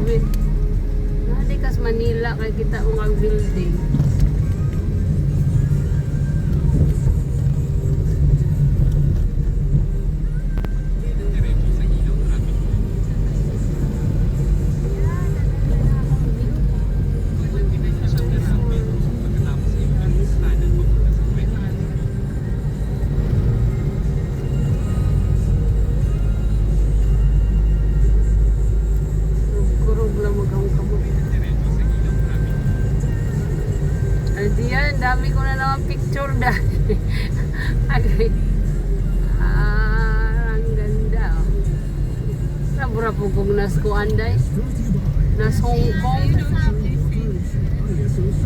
grabe. Nadi kas Manila kay kita mga building. Dami ko na naman picture dahil ang ganda sabura po kong naskuan dahil nas Hong Kong,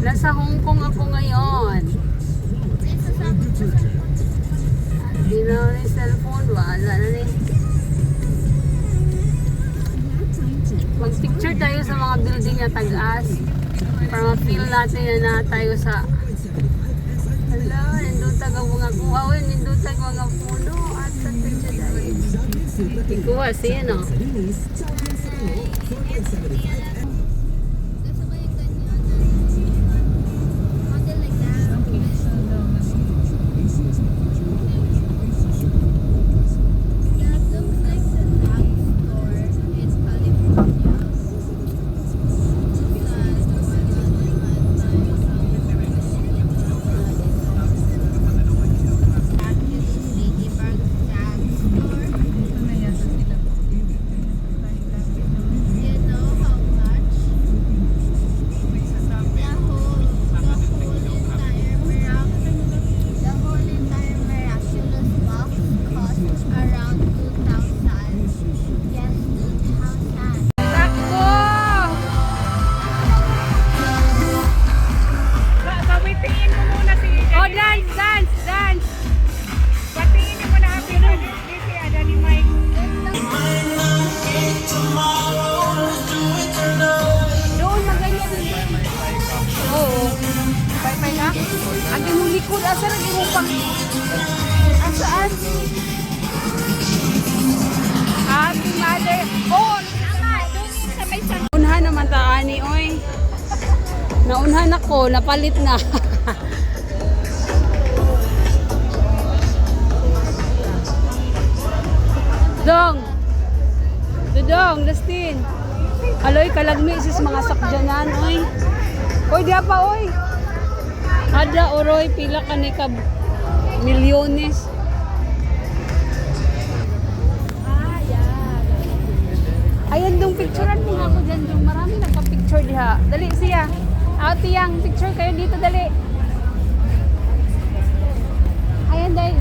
nasa Hong Kong ako ngayon. Di na yung cellphone, wala na ni. Mag picture tayo sa mga building na tag-as para ma-feel natin na tayo sa nindutag ang mga kuhawin, nindutag mga puno at sa tensya dahil ikuha siya no. Agi mo likod, asa lagi mo pang asaan? Happy Mother. Oh, sa may sang. Unhan naman taani, oy. Naunhan ako, napalit na. Dong. Dudong, Dustin. Aloy, kalagmi sis mga sakjanan, oy. Oy, diya pa, oy. Ada oroy pila ka ni ka milyones. Ayan dong picturean mo ako dyan dong. Marami nagpa-picture diha. Dali siya. Ate yang picture kayo dito dali. Ayan dahil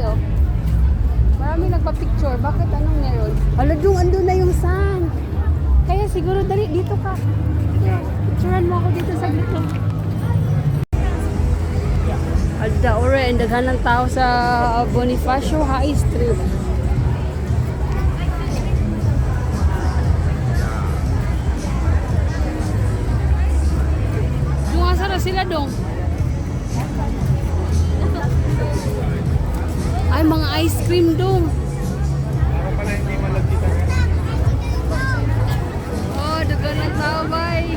oh. Marami nagpa-picture. Bakit anong meron? Hala dong, andun na yung sun. Kaya siguro dali dito ka. Picturean mo ako dito sa dito. Alda ore, ang daghan ng tao sa Bonifacio High Street. Dumasa na sila dong. Ay, mga ice cream dong. Oh, daghan ng tao, bay.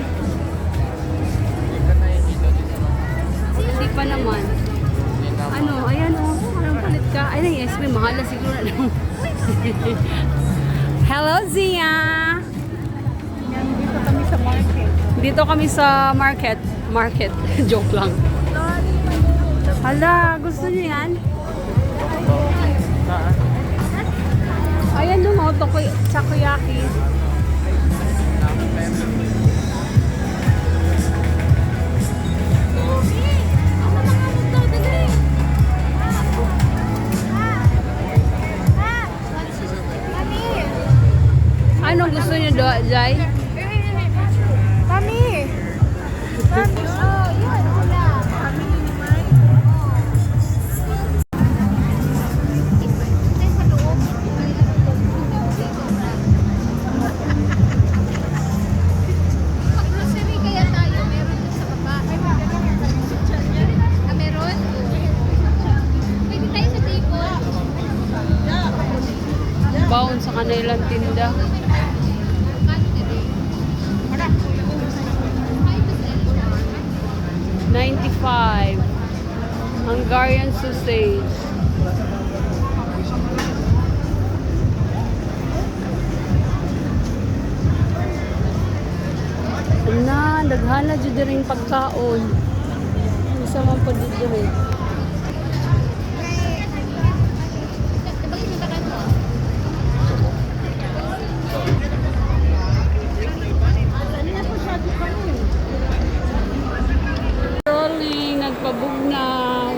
Hindi pa naman. Ano, ayan oh, anong palit ka? Ay, yung ice cream, mahal na siguro na lang. Hello, Zia! Dito kami sa market. Dito kami sa market. Market. Joke lang. Hala, gusto niyo yan? Ayan dun oh, takoyaki. Ano gusto niyo do, Jai? Kami. Oh, yun wala. Kami ni Mike. Sa loob. Grocery kaya tayo, meron sa baba. Meron? Pwede tayo sa table. Baon sa kanilang tinda. 95. Hungarian sausage. Na, daghana jud ring pagkaon. Isa man pa jud diri. Rolling, nagpabugnaw.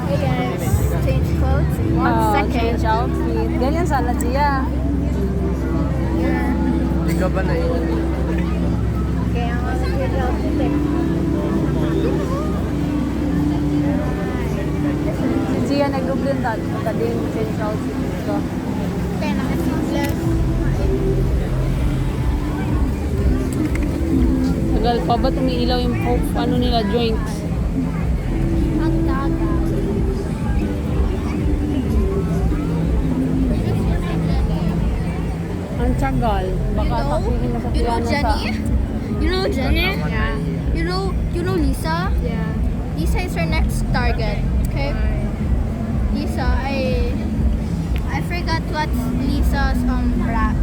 Hey guys, change clothes. One second. Change outfit. Ganyan sana siya. Yeah. Ikaw ba na yun? Okay, ang mga change outfit eh. Si Gia nag-dublin dad. Kading change outfit ko. Kaya naka-seamless. Tagal pa ba umiilaw yung ano nila, drinks? Ang daga. Ang tagal. Baka tapihin na sa You know piano sa... Jenny? You know Jenny? Yeah. You know Lisa? Yeah. Lisa is her next target. Okay. Lisa, I forgot what's Lisa's brand.